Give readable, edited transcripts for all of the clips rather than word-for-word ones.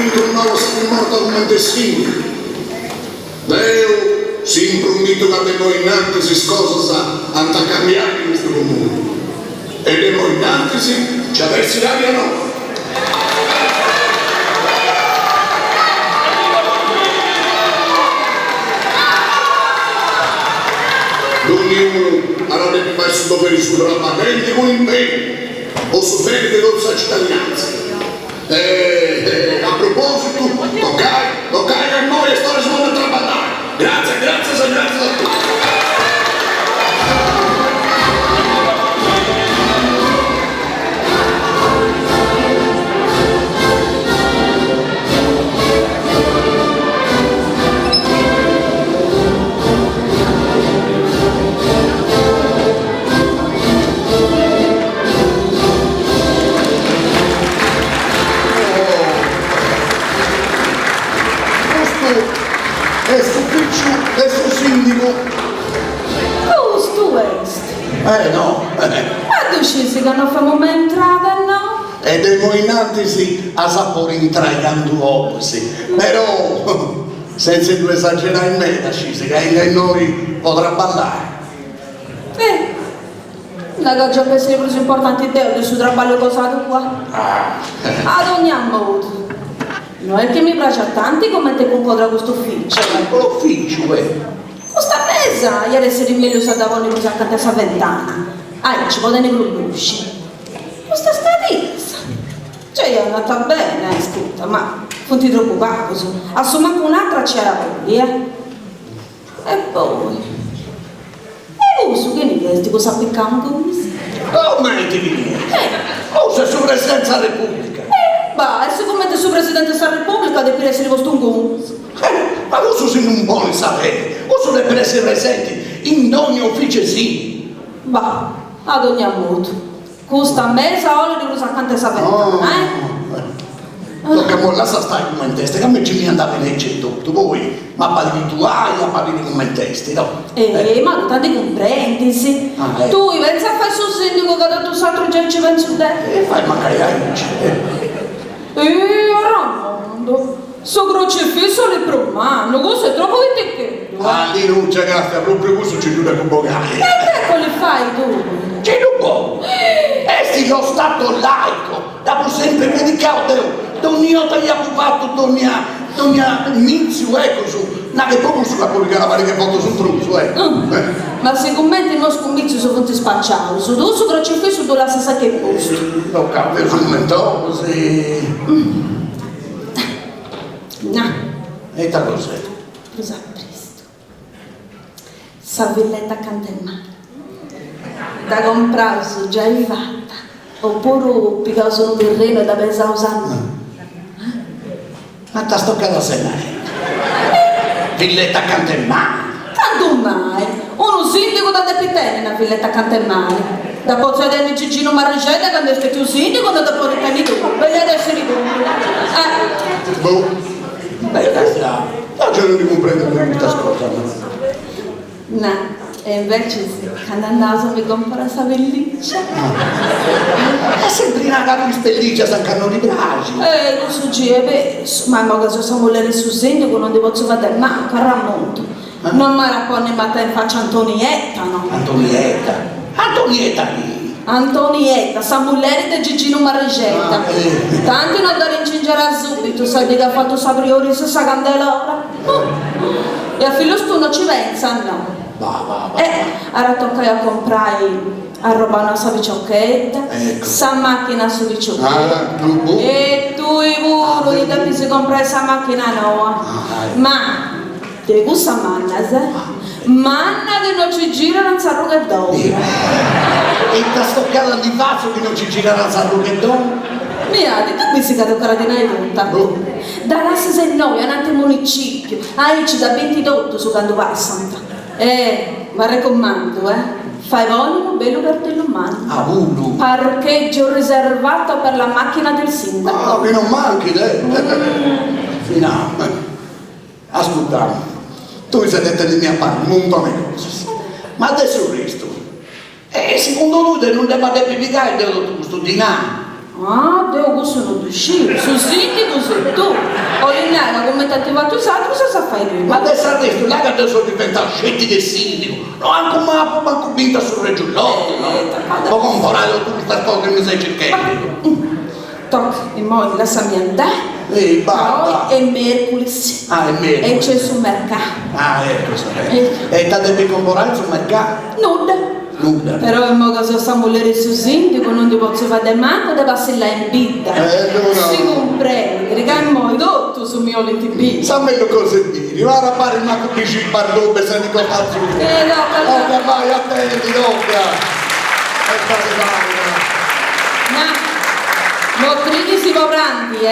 vinto un nuovo morto con Montesini. Leo si imprunito da noi innanzi si scosa anta cambiare questo comune. E de noi innanzi ci avessi l'aria no. Ognuno avrà messo per il suo patente con impegno o su bene della cittadinanza. A proposito, toccai a noi e storia su una traballare. Grazie a tutti. Questo sindaco. Giusto est. No. Ma tu scesi che non famo mai entrata, no? E devo innanzi a sapore intragando opposi. Però, senza tu esagerare in me, scesi che noi potrà ballare. La gaggia per essere preso importante te del suo traballo cosato qua. Ad ogni modo. Non è che mi piace a tanti come te concorda questo ufficio. L'ufficio, Questa mesa, ieri essere meglio se davano così accanto a questa ventana. Ci può dare usci. Questa stadizza. Cioè, è andata bene, è scritta, ma non ti preoccupare così. Assomma che un'altra c'era poi, E poi... E uso che ne vesti cosa piccamo così? Come ti viene? Se su Presidenza della Repubblica. E siccome te su Presidente della Repubblica deve essere vostro un gonzo. Ma uso se non vuole sapere, uso deve essere presenti in ogni ufficio sì. Ad ogni modo. Questa mesa ora devo accanto a questa ventana, Tocca molla sta stai come in testa, che a me ci mi andava in legge tutto, poi, ma parli tu a parli come in testa, no? Ma tu tanti comprendi, sì. Tu pensi a fare sul sindaco che ha dato un altro già ci penso te? Fai magari amici. Ramondo, sto crocifisso le promano, questo è troppo vecchietto. Lì non c'è gasta, proprio questo ci chiude con bocale. E te quale fai tu? C'è un po'. Esti lo stato laico, dopo sempre medicato, ogni volta gli ha fatto, ogni inizio, su, non è proprio sulla politica, la che fatto sul truso, Ma secondo me non scommizio su fonte spacciato, su tu su crocifisso tu la stessa che posto. No, cambia sul momento, così. No. E ta cos'è? Cosa presto? Sa villetta accanto al mare. Da comprare già arrivata. Oppure piccare su un terreno da pensare usando. Ma t'ha stoccata se villetta accanto al mare. Tanto mai. Uno sindaco da depitene una villetta accanto al mare. Da pozzo di Gigino Marangetta quando è stato un sindaco da poi di tu. Vedete essere tu. Beh, la già non li comprende per questa scorta. No. E invece sì, quando andavo mi compra questa pelliccia. È sempre una cara di spelliccia, San Carlo di Bragi. Non so è ma magari se volere su sindaco non devo fare manco a Ramondo. Non mi raccoglie ma te in faccia Antonietta, no? Antonietta, Samulleri di Gigino Marangetta. Tanti non da rincingere subito, sai che ha fatto sapriori se sa candela ora. E a filo tu non ci pensa, no? Ora tocca a comprare a roba una sua bicicletta, sa macchina su bicicletta. E tu i burro di te si compra questa macchina nuova. Ma te gusta manna che non ci gira non sa che do. E ta stoccata di vaso che non ci gira non sa che do. Miati, tu mi si cade ancora di noi tutta. Da 69 a un municipio, ci da 28 su quando passano. Ma raccomando, fai volume bello cartello in mano. Parcheggio riservato per la macchina del sindaco. Che non manchi, no. Ascolta, tu sei detto di mia parte, un montone di cose. Ma adesso il resto. Secondo lui non deve pippicare del tutto, di là. Ah, devo questo non uscire, sul sindaco sei tu. O l'innaga come ti ha attivato i altri, cosa fai tu? Ma adesso adesso, là che adesso sono diventato scetti del sindaco, no, anche un mappo, manco vinta sul reggiullotto, no? Ho comprato tutte queste cose che mi sei cercando. Tocca, e mo' lasciami andare. Basta. Poi è mercoledì. Ah, è mercoledì. E c'è sul mercato. Ah, ecco, sapete. E ti devi comprare sul mercato? Nulla. Nulla. Però mo che se stiamo volere su sindaco non ti posso fare manco da passare là in vita. No. Si comprende, perché mo tutto su mio letibino. Sapete cosa dire? Ora a fare una capisci il pardone se ne costa su. No, Vai, attenti, doppia. E vai. Mottrini si vorranti,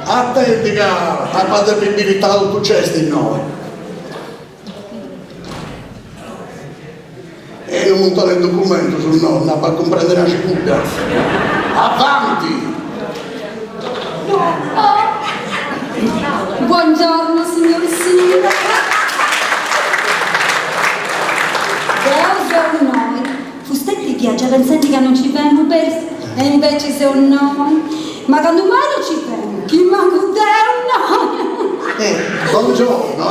Attenti, cara, la paternità autocesta in noi. E non montare il documento sul nonna per comprendere la seconda. Avanti! Buongiorno signor sindaco. Deo noi. Fustetti viaggia pensando che non ci vengono persi. E invece se un noi. Ma quando mai non ci vengono? Chi manco Deo noi? Buongiorno.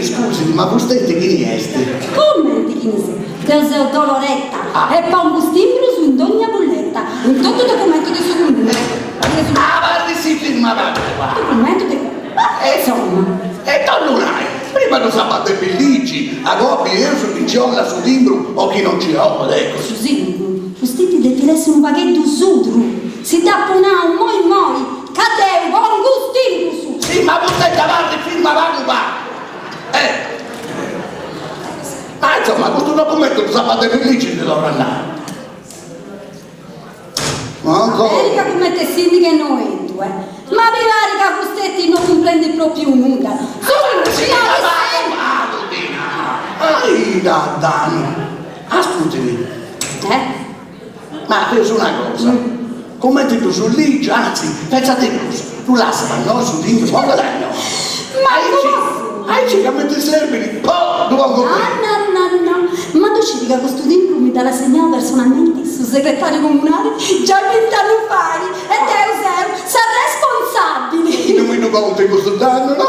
Scusi, ma Fustetti chi ne è? Come di chi ne sei? Deo sei Doloretta. E poi un gustimbro su in ogni bolletta. In tutto documento di suo comune. Avanti si firma qua. Documento di... Insomma. E tu non hai. Prima non sapete pellicci, a coppia io su chi ci ho la su libro o chi non ci ho, ecco. Così, questi devi essere un paghetto sudru. Si dà un moi, cadeu, buon gustino su. Sì, ma potete davanti firma va. Ma insomma, questo documento non sapete pellicci ne dovrà andare. Ma ancora? America come te sindica e noi due. Ma Pirarica Fustetti non comprende proprio nulla. Danno. Ascoltami. Ma penso una cosa. Come ti tu sul ligio, anzi, pensate tu lascia a noi sul ligio, quando l'anno? Hai ciecamente servi, poi dopo No. Ma tu ci dica questo libro mi dà la segnale personalmente sul segretario comunale già 20 anni fa e te sei responsabile. non mi conto questo danno, no?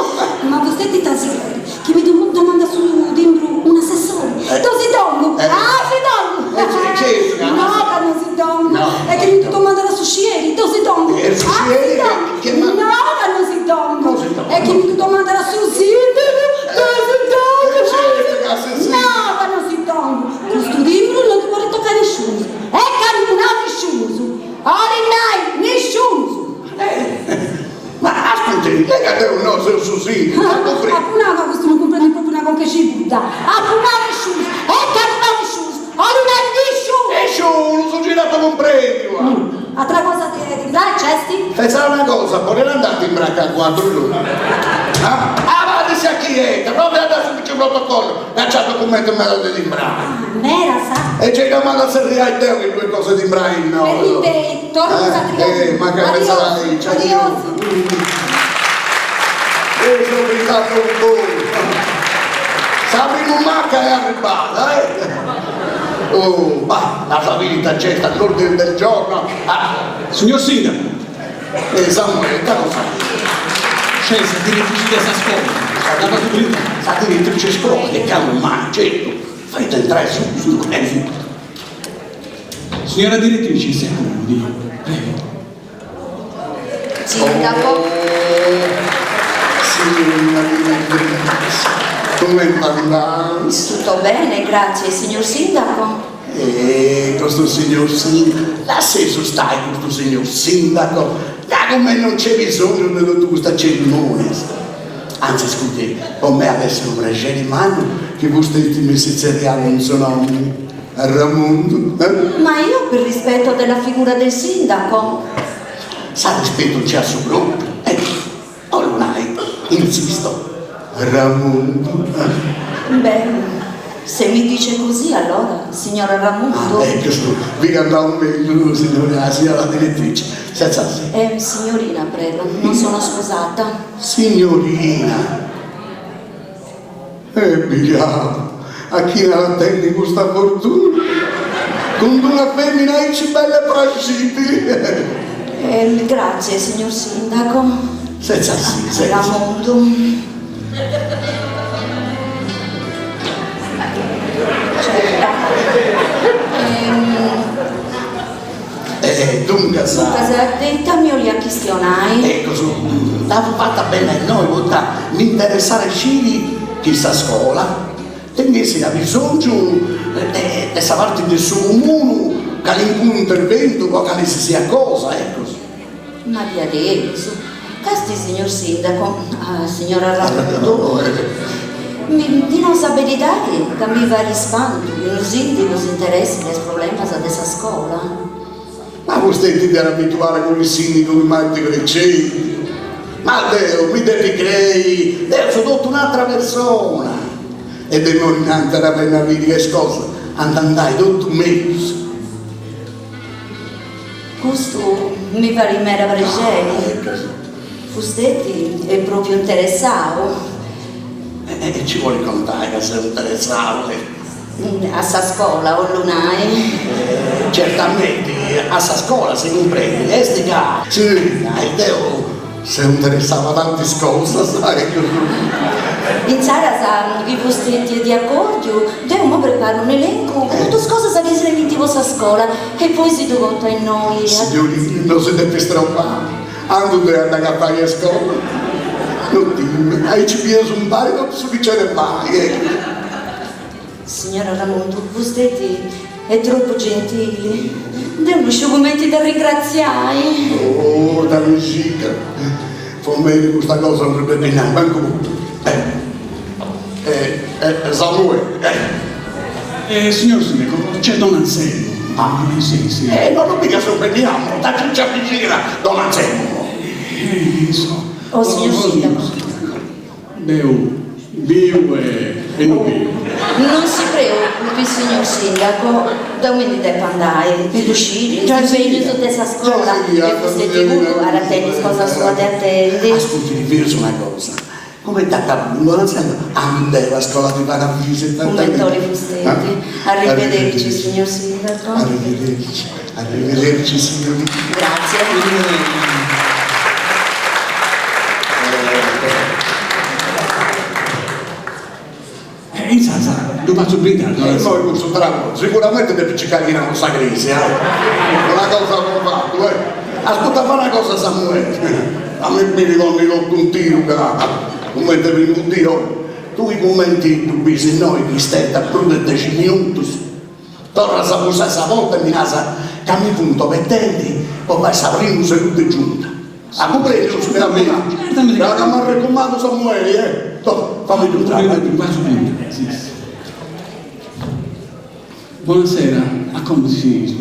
Ma Fustetti sta sicuro che mi domanda su dentro un assessore. Tu si dongo? Si dongo! Certo, No, che non si dongo. No. È che mi domanda la suscieri, tu si dongo? Suscieri che No, che non si dongo. Non si dongo. È che mi domanda la sussidi, tu si dongo. No, che non si dongo. Questo libro non ti vuole toccare nessuno. E che non ha nessuno. Nessuno. Ma ascolti, lei che un nostro sussidio, ma compri. Appunava questo non comprende proprio una con che ci butta. Appunava nessuno. E che non ha nessuno. Nessuno, sono girato con premio. Altra cosa ti dai, Cesti? Pensare una cosa, potete andare in branca a 4 l'uno. Avanti sia chieta, proprio adesso c'è un protocollo, cacciato documento e me lo devi in branca. Nera, sa? E c'è la mano a servire a te che due cose di branca in no. Per te, torno a Satriano. Ma che penserai, c'è di io sono pensato un po'. Sappi non manca è arrivata, Oh, ma la sua vita c'è sta all'ordine del giorno. Signor Sindaco, Samuele, che cosa fai? scienza direttrice di questa scuola, la maturità. La direttrice scuola, che cavolo mai, certo. Fate entrare subito. Signora direttrice, si accomodi. Prego. Sindaco. Signora direttrice, come parla? Tutto bene, grazie, signor Sindaco. Questo signor sindaco, là se stai questo signor sindaco, da come non c'è bisogno di tutta questa cerimonia. Anzi, scusi, con me adesso un regge di mano che vostri mi si seriamo un suo nome, Ramondo. Ma io per rispetto della figura del sindaco. Sa rispetto c'è al suo gruppo. Ormai, insisto, Ramondo. Beh, se mi dice così allora, signora Ramundo. Giusto, vi andavo meglio, signora, signora direttrice, senza se. Signorina, prego, non sono sposata. Signorina, vediamo, a chi la attendi questa fortuna? Con una femmina ci belle possibili. Grazie, signor sindaco. Senza sì, senza. Ramondo. Dunque, sa... Dammi gli questionai. Ecco, l'ha fatta bene noi, volta mi interessare sciri chi sta a scuola, tenesi a bisogno e saperti del suo comune, che alcun intervento, che si sia cosa, ecco. Maria Deus. Casti, signor sindaco, signora Ramondo. Di non sapere che mi va rispanto, nos íntimos interessi e problemi dessa scuola. Ma voi state di abituare con il sindaco che mandi crescenti? Ma Deo, mi devi crei, Deo sono tutta un'altra persona. E devo innanzi a pena dire che cosa, andai tutto meglio. Questo mi pare mera pregevole. Fustetti è proprio interessato. E ci vuole contare che sei interessato. A sa scuola o lunai? Certamente, a sa scuola si comprende, estica. Sì, Deo, sei interessato a tante cose, sai? In Sara sa vi fustetti di accordo, devo preparare un elenco con tutte le cose che si invitivo a scuola e poi si tu conta in noi. Signorina, non siete più strombati, ando devi andare a fare a scuola. Non dimmi, hai ci preso un pari, non succede mai, Signora Ramondo, fustetti è troppo gentile. Devo sciogumenti da ringraziare. Oh, da musica. Fa meglio questa cosa non ripete neanche, ma comunque. Samuele. Signor sindaco, c'è Don Anselmo. Sì. Non mica sorprendiamo, da chi ci avvicina, Don Anselmo. So. Oh, signor sindaco. Vivo e non vivo. Non si preoccupi, signor sindaco, domani devo andare, per uscire, già sveglio su questa scuola e fustetti tu, ora tennis cosa sua di attende. Ascolti, vi dico una cosa. Come da non Anselmo, andava a scuola di Parafisi. Commentore fustetti. Arrivederci, signor sindaco. Arrivederci, signori. Grazie. In salsa, lo faccio brindare. Noi questo tramo sicuramente deve cercare di una crisi, una cosa che ho fatto, Ascolta, fa una cosa, Samuele. A me mi ricordi un tiro che come te primo Dio, tu i commenti tu bisi noi che stai più di 10 minuti. Torna a sapere questa volta e mi casa che mi punto mettenti, poi vai a prima seduta giunta. A comprendere, su a me. Certamente. Che mi ha raccomandato Samuele, fammi tu Sì. Buonasera, a come si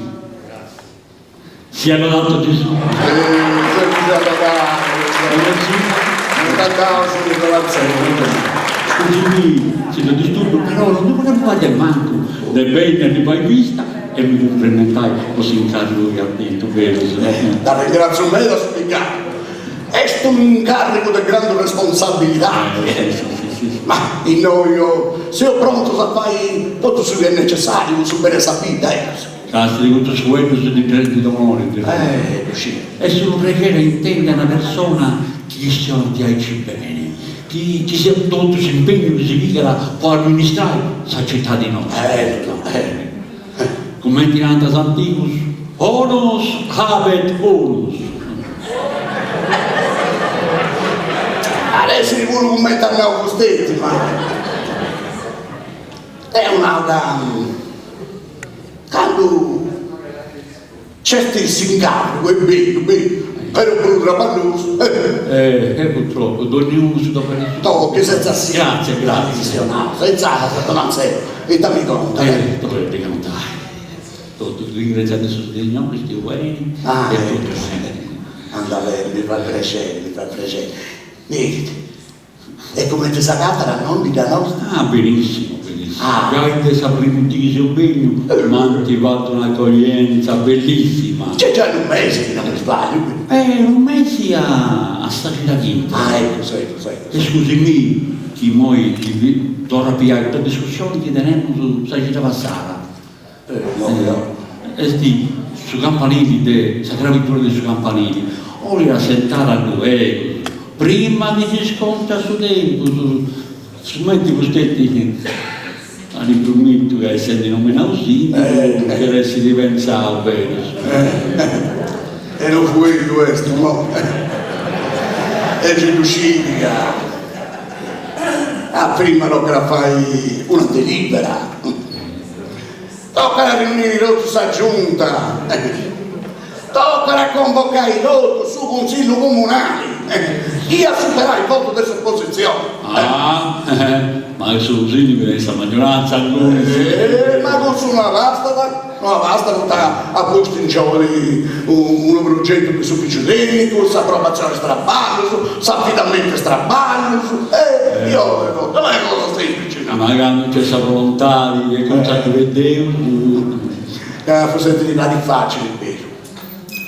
hanno dato Gesù? Scusami se lo disturbo, però non volevo fare il manco, le bene di mai vista e mi complementai così in caso lui ha detto vero. Da ringrazio me da spiegare. È un incarico di grande responsabilità. Ma in noi, se ho pronto a fare tutto ciò che è necessario, su bene sapere, Cazzo di tutto suono su di grandi d'amore. Sì. E solo preghiera intende una persona che si aici bene, che sia tutto si impegno che si vigila può amministrare la città di noi. Come in Antas Anticus, onus habet onus. Adesso li vuole commentare a Augustetti, ma è un'altra. Quando certi incarico è bene, però per un rapannoso. Purtroppo, ognuno si deve fare. Tocchi senza sì. Grazie. Senza non sei. E dammi conto. Dovrebbe cantare. Tutto ringraziate su Signore, sti uomini. E tutto Andare, mi fa piacere. Niente. E come ti sagata la nonna nostra? Benissimo. Già in questo primitivo impegno mi hanno attivato un'accoglienza bellissima. C'è già un mese che non mi sbaglio. Un mese a Stagina Quinta. Ecco. E scusami, che noi torna a pigliare tutte le discussioni che teniamo su Stagina Vassara. E sti su campanili, sa gravitura di su campanili, o li assentare a lui, prima che si sconta su tempo, su metti costetti, a riprometto che essendo nominato sindaco, per essere ripensato bene. E non fu questo, no? E ci riusciti, prima lo che la fai una delibera. Tocca a riunire questa giunta, tocca a convocare i voto su consiglio comunale, chi ha superato il voto di sopposizione. Ma il consiglio per questa maggioranza ma non sono basta a posto in giovane un progetto che su picciolini, su approvazione straballo, su affidamento straballo, io le cose semplici. Ma quando c'è questa volontà di consacrare forse ti dà di facile il peso.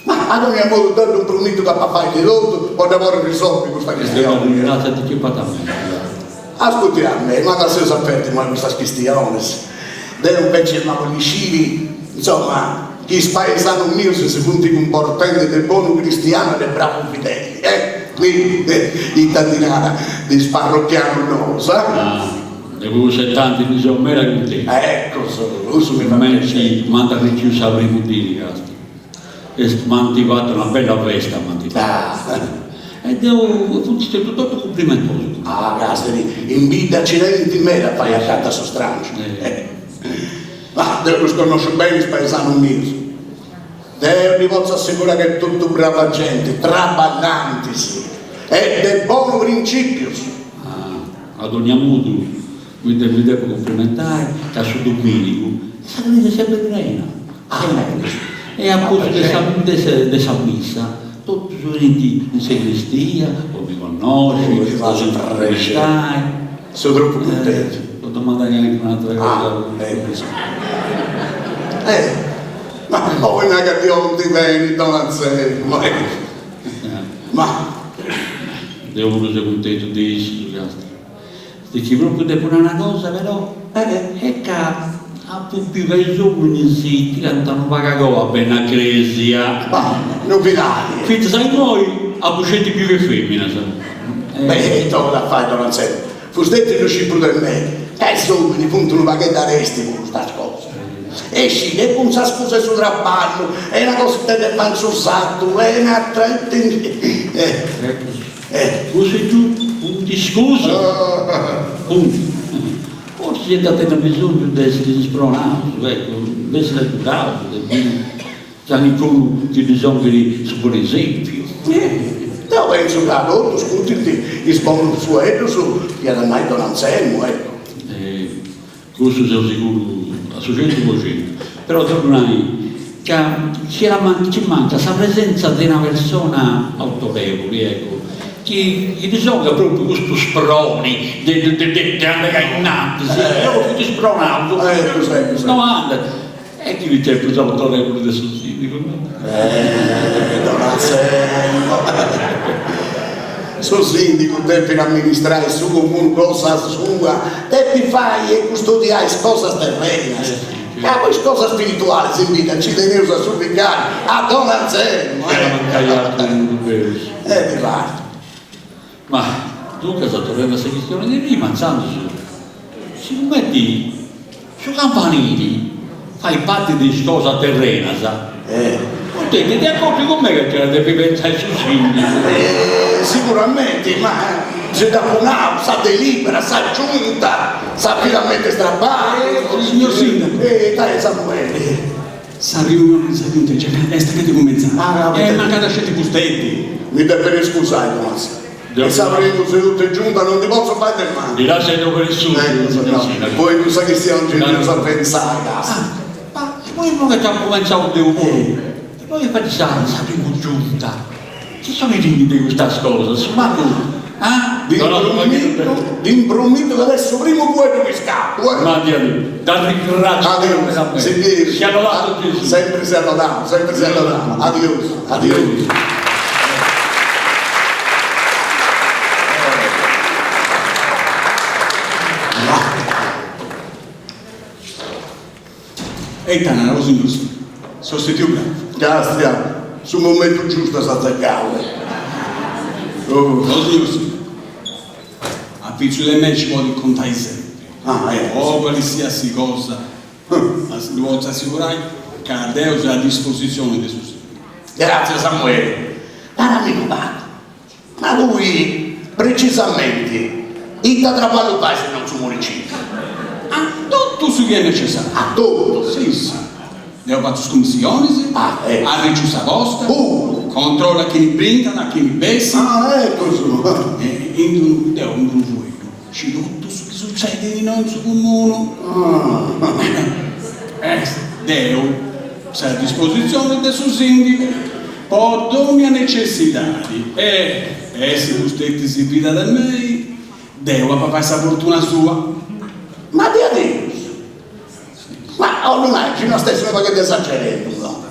Ma ad ogni modo dato un prometto da papà di loro, o da vorrei risolvere questa questione. Grazie anticipatamente. Ascoltiamo, ma da se sapete ma questa questione, devo invece ma con gli scili, insomma, chi spaesano mio se si punti comportando del buono cristiano e del bravo fedeli, quindi in tantinata di sparrocchiano non sa. Devo 70 di sommera con te. Ecco, solo mi fa piacere. Manda che ci usa i puntini, e manti fatto una bella festa, manti e devo funzionare tutto complimentoso. Castri, in vita accidenti me la fai accanto a suo strancio. Ma devo sconoscere bene il paesano mio. Vi posso assicurare che è tutto brava gente, traballanti, sì. E del buon principio. Ad ogni modo, mi devo complimentare, che su Domenico, sapete sempre trena. E a posto di essa messa, tutti i giorni in segrestia, o mi conosci, o mi stai. Sono troppo contento. Ho domandato anche un'altra cosa. Ma poi non è che ti ho di bene, non Anselmo. Ma devo essere contento di questo. Dici proprio di fare una cosa, però, è che a più che i giovani si diventano pagagoa ben a Grecia. Ma non finali. Quindi sai noi, a bucetti più che femmina, sai. Beh, tu la fai, Don Anselmo. Fu detto il scippo del me. Che giovani punto un pacchetto arresti con questa cosa. E sì, e con sa scusa sul traballo, è una cosa che fanno sul satto, è un'altra. Così tu, punti scusa. Punti. Forse è da te bisogno di essere spronato, di essere educato, di più ti bisogno di buon esempio. Io penso che adulto, scusi, il buon sueto su, che da mai Don Anselmo, ecco. Questo sono sicuro, a 100%. Però tornai, che ci manca la presenza di una persona autorevole, ecco. Che bisogna proprio questo sproni di andare innanzi, io ho tutti spronato, no anda, e chi c'è più autorevole del suo sindaco? Don Anselmo, suo sindaco deve amministrare il suo comune cosa sua, deve fare e custodiare cose terrene. E poi cose spirituali si invita, ci tenevo a supplicare a Don Anselmo. Di parte. Ma tu che stai tornando a questa questione di prima, andando si metti su campanili, fai parte di cosa terrena, sa? Te ti accorgi con me che te la devi pensare su sindaco? Sicuramente, ma c'è da punare, sa delibera, sa giunta, sa finalmente strabbare. Signor sindaco. Dai Samuele. Sa riunione, sa giunta, c'è questa che ti comincia. È mancata scelte pustetti. Mi deve scusare, Tommaso. E sapremo se tutte giunta non ti posso fare del male. Di là sei dove nessuno. Poi tu sai che stiamo girando a pensare. Ma poi non che ci abbiamo pensato di un po'. Noi facciamo, sappiamo giunta. Ci sono i limiti di questa cosa, ma tu, l'impromesso che adesso primo quello che scappa. Ma Dio, dal ringrazio. Siamo là Gesù. Sempre si lodato, sempre si lodato. Adios, adios. Eita, não, os índios. Sostituiu, Castia, sul momento giusto sta azzeccare. Oh, signor Sindaco, a pizzo di me ci vuole contare sempre. O qualsiasi cosa, vi posso assicurare che Deus è a disposizione di suo. Grazie Samuele. Amico Pato, ma lui precisamente in traballo fai se non su municipio? Ah, tutto su che è necessario. A tutto. Sì, sì. Devo fare scommissioni, ha ricevuto la posta, controlla chi mi brindano, a chi mi bessi. Ecco su. Devo un grupo. Ci tutto su che succede in nostro comune. Devo sei a disposizione del suo sindaco per ogni necessità e se vostri si fida da me devo papà questa fortuna sua. Ma di adesso? Ma non hai, ci non stesso perché ti esagerando, no?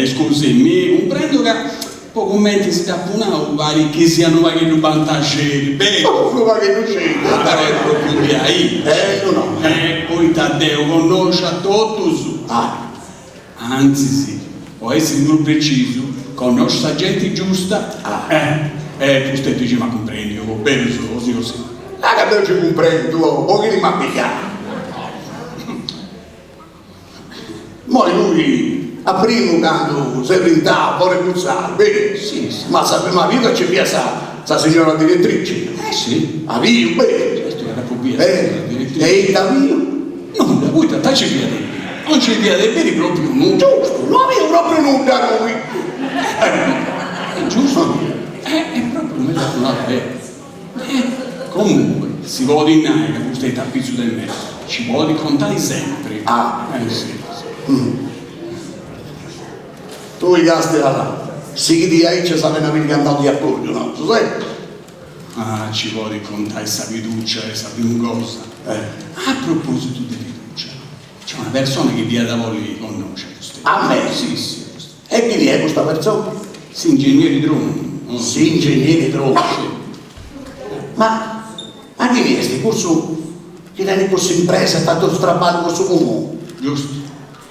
Scusi, mi comprendo che poco mente si capunano vari che siano vari che non vantaggeri, beh, Ma che non c'è? però è proprio di ahì. No. Poi Taddeo conosce a tutto su. Anzi sì, può essere più preciso, conosce la gente giusta. Questo dice ma comprendi, io bene solo, signor Sindaco. Che non ci comprendi, tu un pochino mi appiccato. Ma lui, a primo quando si printava, poi puzzava, bene, sì, ma sapeva che ci piace la signora direttrice. Sì. A Vio, bene. Questo era proprio E da Vio? non la vuoi trattare via dei non c'è via dei veri proprio nulla. Giusto, non avevo proprio nulla a noi. È giusto? È proprio una vera. Comunque, si vuole innare che questo è tappizzo del me, ci vuole contare sempre. Sì. Tu i gasti là, sì di lei ci sapeva che andato di accordo, no? Tu sai? Ci vuole contare questa fiducia e questa cosa. A proposito di fiducia, c'è una persona che via da voi conosce. A me? Sì. E chi è questa persona? Sì, ingegneri droni. Sì, ingegneri droni. Ma anche questi, corso, che tiene corso impresa, è stato strappato questo comune. Giusto.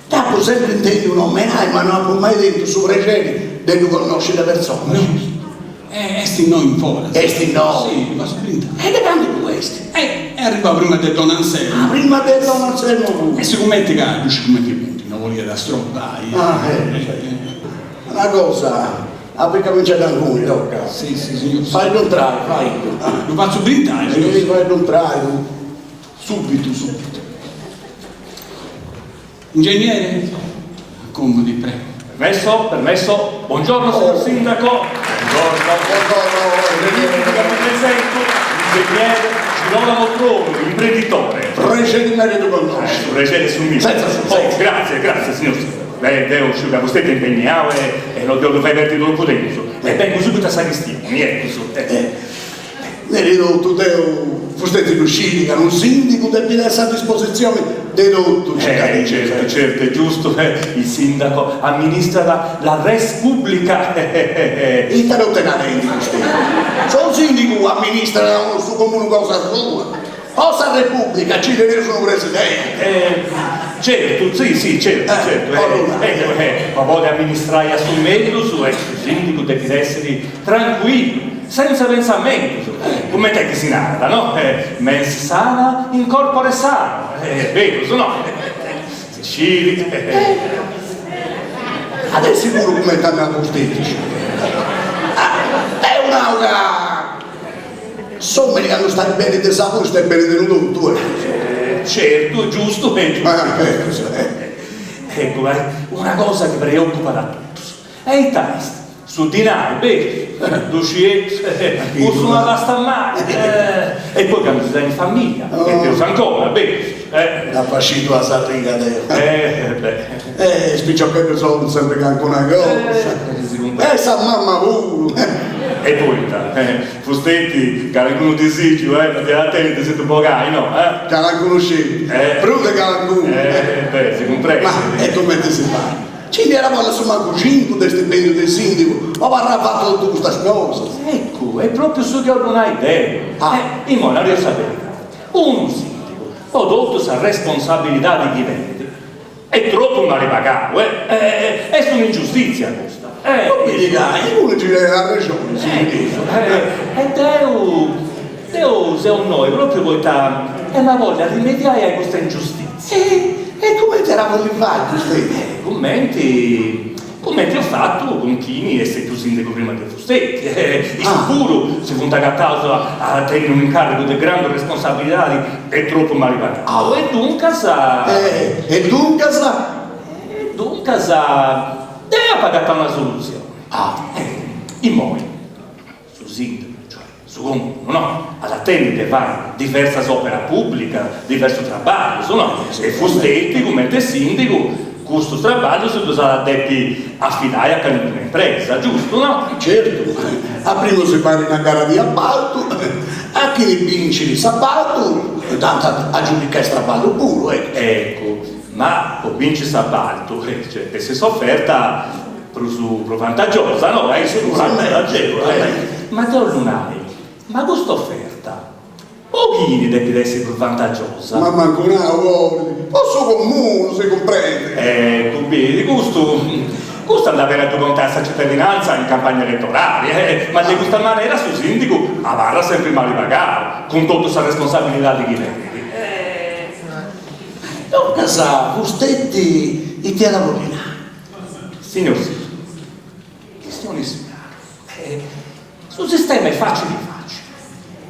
Capo sempre intende un omenaggio, ma non ha mai detto su precedenti di conoscere le persone. No. Esti no in fuori. Esti no? Sì, va sprintare. E che cambia questi? Arriva prima del Don Anselmo. Prima del Don Anselmo. E sicuramente capisci come che venti, non voglio da strobbare. Una cosa, apri comincia da alcuni, tocca. Sì, signor. Fai il contrario, fai. Lo faccio brindare, signor. Fai il contrario. Subito. Ingegnere, accomodi, prego. Permesso. Buongiorno signor Sindaco. Buongiorno. Mi presento, l'ingegnere Girolamo Troni, imprenditore. Procedimento di conosci. Regere su me. Senza. Grazie signor Sindaco. Devo sciugare, vostè è impegnato e lo devo fare per troppo tempo. E vengo subito a sacristia, mi ecco su. Ne ridotto, Deo, foste usciti che un sindaco deve essere a disposizione di tutto. Certo, è giusto. Il sindaco amministra la res pubblica. E te lo tenete questo. Solo il sindaco amministra il suo comune cosa sua. Cosa Repubblica, ci deve essere un presidente. Certo, sì, certo. Ma vuole amministrare a suo merito su il sindaco deve essere tranquillo. Senza pensamento, come te che si narra, no? Mens sana in corpore sano, vero, no? Sicili. Adesso sicuro come stanno a postetici. È un'aura. Insomma, che non stai bene di sapore, stai bene di tutto. Certo, giusto. Ecco, una cosa che preoccupa da tutti. È il tasto. Su dinari, beh, uso una pasta male, e poi che si in famiglia, e te ancora, beh. La fascito la satrica spicciocchetti sono sempre che anche una cosa. Sa mamma pure. E poi, Fustetti, che alcuno desigio, ma te attenti se tu paghi, no? Che la conosci, brutta che la conosci. Beh, si comprende. Ma e come ti si fa? Ci eravamo su manco 5 del stipendio del sindaco, ma varrà fatto tutte queste cose. Ecco, è proprio su che non hai idea. In modo di sapere, un sindaco, ho tutta questa responsabilità di chi vende, È troppo male pagato, è un'ingiustizia questa. Non mi dirai, uno ci ha ragione, E Deo, se noi proprio vota ma voglia rimediare a questa ingiustizia. E come te la voglio fare, Commenti ho fatto con Chini e sei tu sindaco prima di Fustetti. Di sicuro si punta a causa a tenere un incarico di grande responsabilità è troppo male pagato. E dunque deve pagare una soluzione. In modo, su sindaco, cioè su comune, no? All'attendere fare diversa opera pubblica, diverso lavoro, no? E Fustetti come te sindaco questo trabalho si dovrà affidare a un'impresa, giusto, no? Certo, a primo si fa una gara di appalto, a chi vince il sabato, tanto a giudicare il traballo puro, Ecco, ma può vincere il sabato, cioè, e se sofferta più vantaggiosa, no? Ma Don Lunari, ma questa offerta, pochini deve essere più vantaggiosa. Ma manco una posso comune, si comprende. Vedi, questo andava a contare questa cittadinanza in campagna elettorale, ma di questa maniera su sindaco avrà sempre male pagato, con tutta questa responsabilità di chi vedi. Non casa, Fustetti, e te la volina. Signor sindaco, questione signora, sul sistema è facile.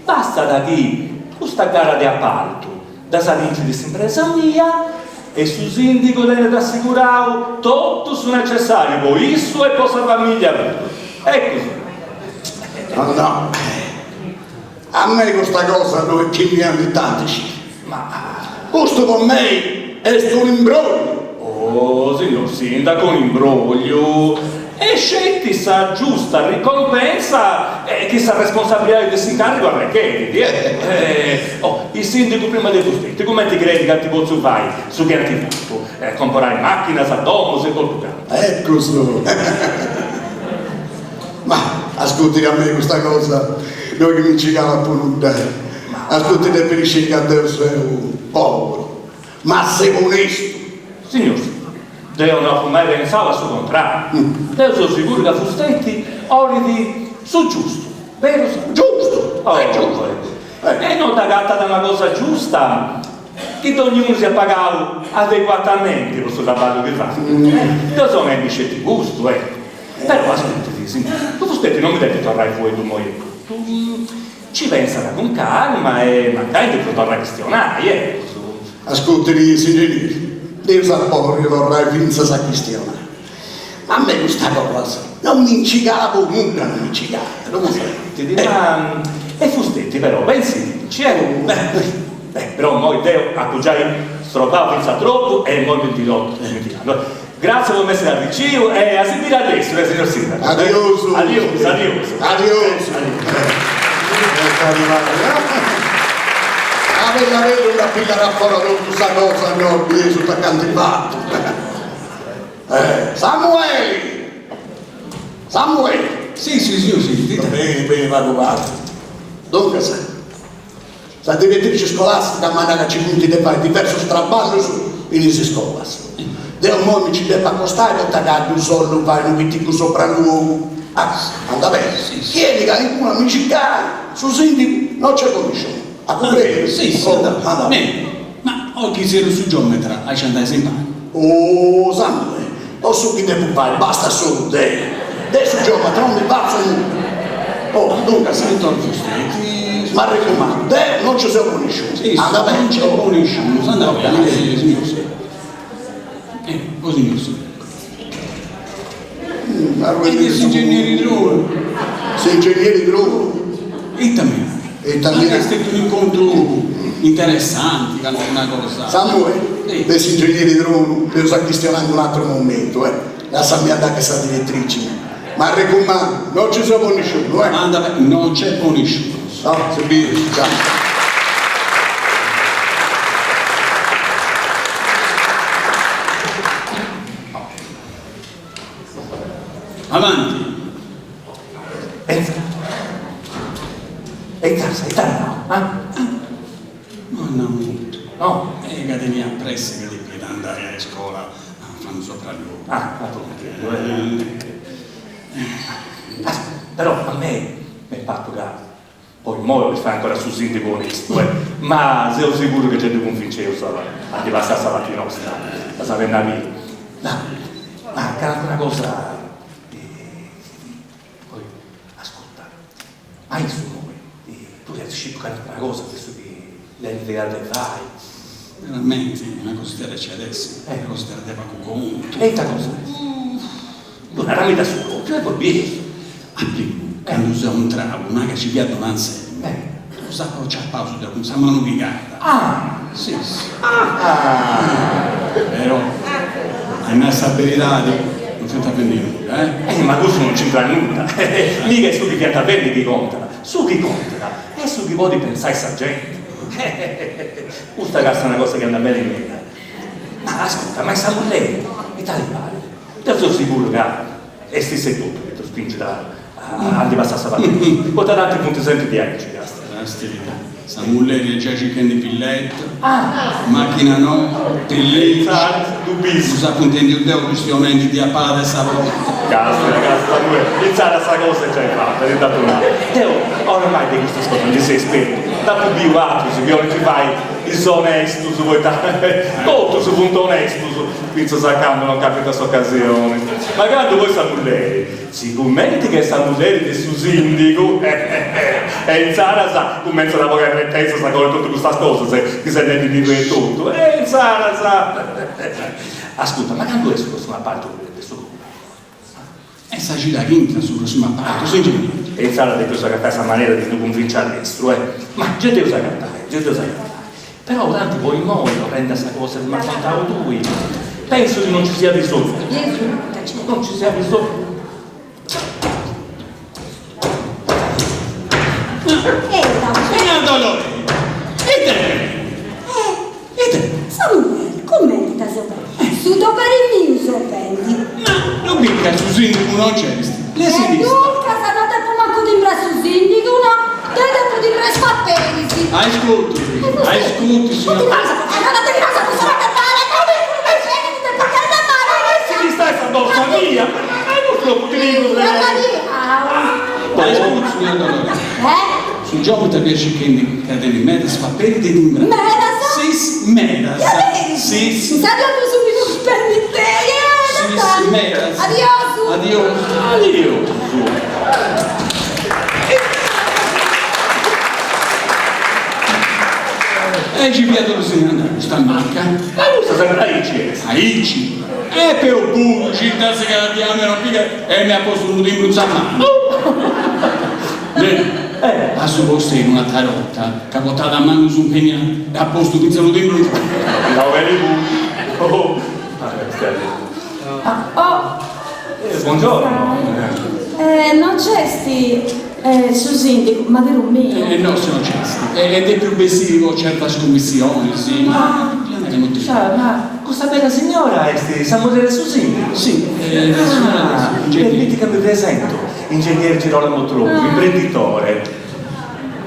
Basta da chi questa gara di appalto, da salire di impresa mia e su sindaco deve assicurare tutto su necessario, poi isso e poi la famiglia. È così. No. A me questa cosa non è che mi hanno di tanti. Ma questo con me è un imbroglio. Oh, signor sindaco, un imbroglio. E scetti sa giusta ricompensa e chi sa responsabilità di questo incarico a rechiedi. Il sindaco prima di tutto, come ti credi che ti posso fare su che ti fatto? Comprare macchine, domus e tutto campo. Ecco solo. Ma ascolti a me questa cosa, noi che mi cicava pure ascolti per il cicato sei un povero, ma sei onesto. Signor sindaco, Deo non mai pensava sul contrario. Deo sono sicuro che Fustetti oridi su giusto, vero? Giusto! Giusto. E non da gatta da una cosa giusta che ognuno sia pagato adeguatamente questo lavoro che fa. Io sono amici di gusto, Però ascoltati, signore, tu Fustetti non mi devi tornare fuori tu muoio. Tu ci pensa con calma e magari ti tornare a questionare, Ascolti, signori. Io sapevo che vorrei finire a questione. Ma a me questa cosa non mi incicava comunque, non mi incicava. Ti dirà, e Fustetti però, pensi, però noi Deo appoggiai stroppato senza troppo e noi mi dirò. Grazie per essere arricchito e a sentire adesso, signor sindaco. Addio. Avere una figlia fuori da questa cosa, no, qui sotto accanto in fatto. Samuele! Sì, signor sindaco. Bene, vado fatto. Dunque, la direttrice scolastica manda che ci punti di fare diverso straballo in queste scuole. Del mondo ci deve accostare e tagliare un soldo, fare un vittico sopra l'uomo. Anda bene. Chiedi che qualcuno mi cicca, su sindaco non c'è commissione. A comprendere? Sì, anda bene. Ma oggi si era su geometra, hai centesimi in mano. Oh, Samuele, posso che devo fare? Basta solo te. Adesso geometra non mi faccio nulla. Oh, dunque, Sento Fustetti. ma raccomando, te non ci siamo conosciuti. Sì, Anda bene. non c'è conosciuto, anda bene, signor sindaco. Così, signor sindaco. E gli ingegneri di Roma? Sei ingegnere di Roma? E también. Anche è stato un incontro interessante, una cosa. Samuele, questi ingegneri di Roma, devo sta questionando un altro momento, Lasciami andare a questa direttrice. Ma raccomando, non ci siamo conosciuti, Anda bene, non c'è conosciuto. No, se vieni, ciao. Avanti. Entra, Non molto. no? Che devi appresso che devi andare scuola fanno sopra loro. Però a me mi è fatto caso. Poi mo fa ancora su sindaco onesto, ma sono sicuro che c'è di convincevo a di passare la nostra, la sapeva via. No, ma anche una cosa, poi ascolta, ma insomma, tu riesci a fare una cosa, adesso che lei legale fai. Veramente, una costella c'è adesso, una costella di Pacucon. E questa cosa? Non era mica solo, cioè poi bene. A primo, quando usa un travo, non è che ci piace un anselmo. Tu sai che c'è pausa da un samano picata. Sì. Però, hai messa a verità, non fai a venire, Ma questo non c'entra nulla. Mica è su chi pianta bene chi conta. Su chi conta è su chi vuole pensare sta gente. Questa cassa è una cosa che anda bene in me. Ma ascolta, ma siamo lei, italiani. Io sono sicuro che è stessa tutto che ti spinge a passare la partita. Poi da tanti punti sempre di eccoci, Samulleri già cercando il pilletto, macchina no, telleggi, usa contenti un deo questione di appara da sapore. Cazzo, iniziare a sta cosa e già è fatta, è dato un anno. Teo, ormai di queste cose non ti sei esperto. Da più più altro, se non ci fai il suo onesto, su vuoi tutto su punto onesto, penso saccando non capita questa occasione. Ma quando voi Samulleri, sicuramente che Samulleri del suo sindaco, e in Sara sa, tu mezzo da poca pretesa sa con tutte queste cose, che se ne dice tutto, e in Sara sa. Ascolta, ma quando è su questa parte del suo gruppo? E sa gira quinta su prossima parte, sei genio. E in Sara ha detto che questa maniera di non convincere all'estero, ma gente usa cantare, Però tanti poi noi lo prende questa cosa di macchiato lui. Penso che non ci sia bisogno. Non ci sia bisogno. Dolore! E te? Samuele, commenti da sopra. Su dopo il mio sorprendi. Non mica su sindaco non c'è. Lei si dice. Dunque, se non te manco di impresso sindaco, no? Te devo di impresso a perisi. Ascolti, signor. Si mi stai addosso a mia? Non so, ti dico. Ascolti, signor Dolore. Sul gioco ti piace che cadere medas fa perdi di un brano. Medas? Sì. Mi sta dando subito per te. Medas. Adios. E ci vedo così andare, sta manca. Ma questo sembra Aici. E per un puro, ci sta se cadiamo non pica e mi ha posto un imbruzzo a mano. A suo posto in una tarotta, capotata a mano su un pegnato, e a posto pizza lo dentro. No, very good. Buongiorno. Non c'è su sindaco, ma vero mio. No, sono gesti. Ed è più bessivo certa scommissione, sì. Ma questa bella signora è Samuele Susini? Sì, Permetti che mi presento, ingegnere Girolamo Trombo, imprenditore.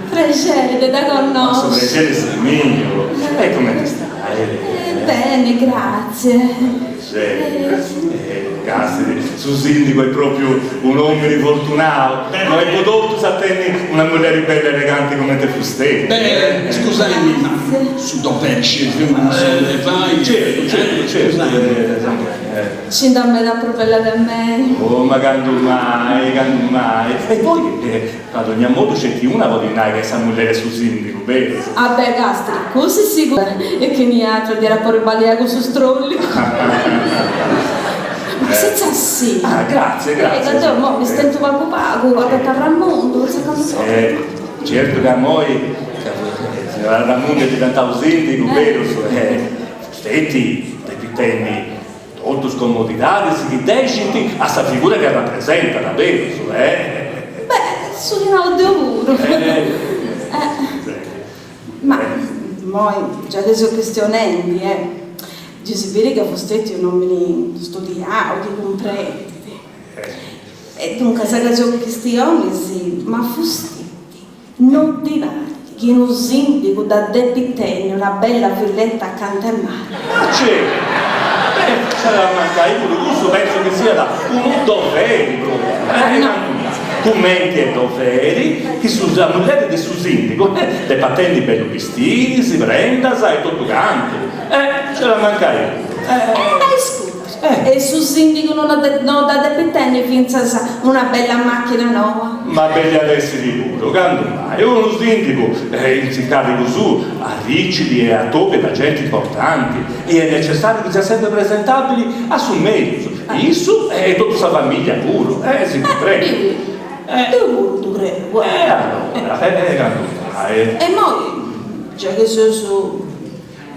Precede da Questo conoscere. precede sei mio. E come ti stai? Bene, grazie. Caspita, su sindaco è proprio un uomo fortunato. Non hai prodotto se attendi una moglie bella e elegante come te fustè. beh, scusami, ma su Doperci non se ne fai. Certo. Ci da me da propella da me. Oh, ma quando mai. E poi, ad ogni modo c'è chi una vuole dire che sa moglie su sindaco, vero? Vabbè, Gastri, così sicuro. E che niente, di rapporto baliaco su strolli. Ma senza sì. Grazie. Tanto mo mi stento poco pago, guardate a Raimondo, secondo me. Certo che a noi, signora Raimondo è diventato sindaco, vero? Stetti, dei pitenni, tutto scomodità, si decidi a sta figura che rappresenta, davvero, Beh, su di nuovo di auguro. Ma, moi, già adesso questionendi, Ci si vede che fostetti non me studiavo, di comprendere. E dunque, se che sono questioni, sì, ma fostetti, non ti pare che un sindaco da depitenne, una bella villetta accanto al mare. C'è! c'è da mancare, io penso che sia da un dovere proprio. Commenti e doveri che su mulher di su sindaco, le patenti bello vestiti, si prenda, sai, tutto canto. Ce la mancare. Scusa. E su sindaco non da dependente finza una bella macchina nuova. Ma belli adesso di puro, quando mai? Uno sindaco si carica su a ricci e a toppe da gente importanti e è necessario che sia sempre presentabili a su meglio. Isso è tutta sua famiglia puro, si comprende. Io tu credo. Allora, quando mai? E noi, già che sono su...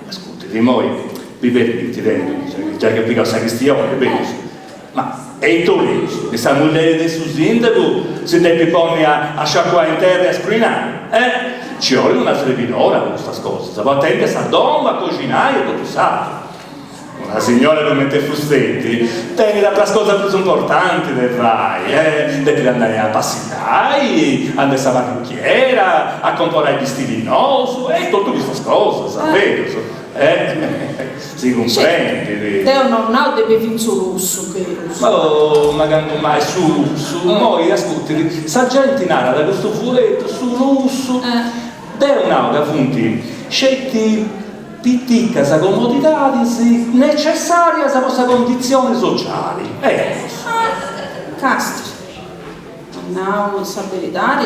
Ascolti, di noi, vi permetti, già che pica sacristione, penso. Ma e tu lì, questa moglie del suo sindaco, se devi porre a sciacquare in terra e a sprinare, ci vuole una servidora con questa cosa, si può attendere a donna, a cucinare, tutto sa. Una signora come te fustetti, tieni la cosa più importante del Rai, devi andare a passare, andare a parrucchiera, a comprare i vestiti nuovi, e tutte queste cose, sapete? Si comprende. Te non devi finire su lusso, Oh, magari mai su lusso, noi ascolti, sa gente nata da questo furetto su lusso, te un'auga punti, scetti pitticca sa comodità necessaria sa vostra condizioni sociali. Castri, non stabilità,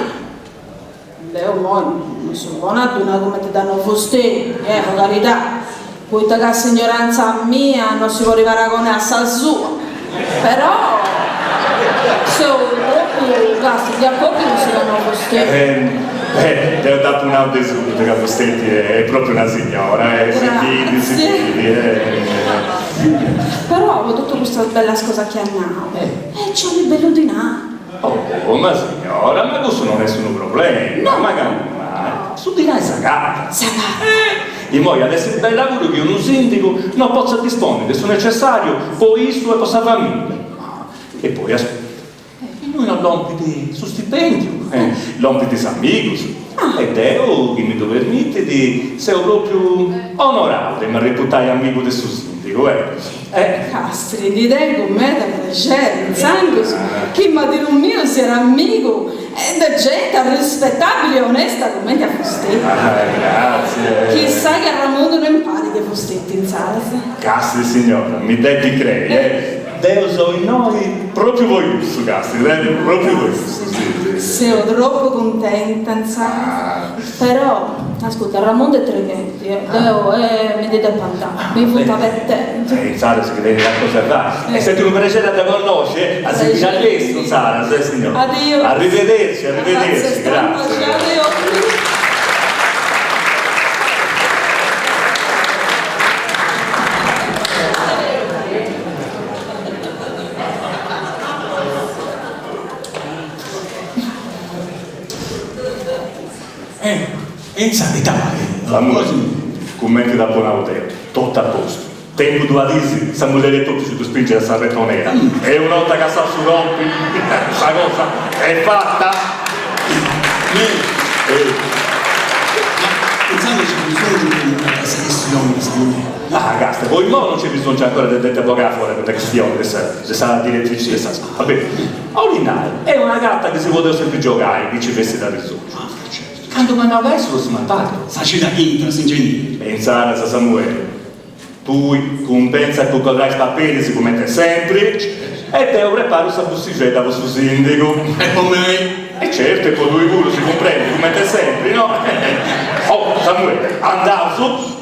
beh, non sono buona come ti danno fostini, per carità. Poi che signoranza mia non si può arrivare a conoscere a sua, però se proprio castri di a pochi non si danno fostini. Ti ho dato un adesivo che Postetti è proprio una signora, si fidi. Però ho detto questa bella cosa che hanno, c'è un bello di là. Oh, ma signora, ma questo non è nessun problema, magari su di là è sagata. E poi adesso è bel lavoro che uno sindaco non possa disporre se necessario, poi isso e possa famiglia. E poi ascolta. Noi non l'ompiti su stipendio, l'ompiti su amigos, ed è che mi permette di essere proprio onorato, mi reputai amico del suo sindaco, Castri, di te con me da piacere, in sangue, chi mi ha detto un mio si era amico, e da gente rispettabile e onesta come ti ha Fostetti. Grazie. Chissà che a Ramondo non impari di Fostetti in salsa. Castri signora, mi devi credere, Deo so in noi proprio voi su Castri, proprio voi. Sono troppo contenta, però ascolta, Ramondo è Treghetti, Deo mi dite a pantà, mi fa per te. Sara, si vede la cosa fa. E se tu non piacere da conoscere, a seguire all'estero, Sara, signora. Addio. Arrivederci, grazie. in sanità. Commenti da Bonauteo, tutto a posto. Tempo due adisi, siamo le tutti su spingere a Sanremo Nera. E una volta che sta su rompi, questa cosa è fatta. Pensate c'è bisogno di una selezione. Ragazzi, voi non c'è bisogno ancora di avvocato fuori per la questione, di sarà direttrice di questa scuola. Va bene? Olinai è una gatta che si poteva sempre giocare, che ci veste da risorgere. Quando mandava verso lo smantato. Saci da quinta, si ingegni. Pensare a Samuele. Tu compensa che godrai papiri sicuramente sempre e te prepari questa bustigetta per suo sindaco. E con me? E certo, e con lui pure si comprende, come te sempre, no? Oh, Samuele, andavo su,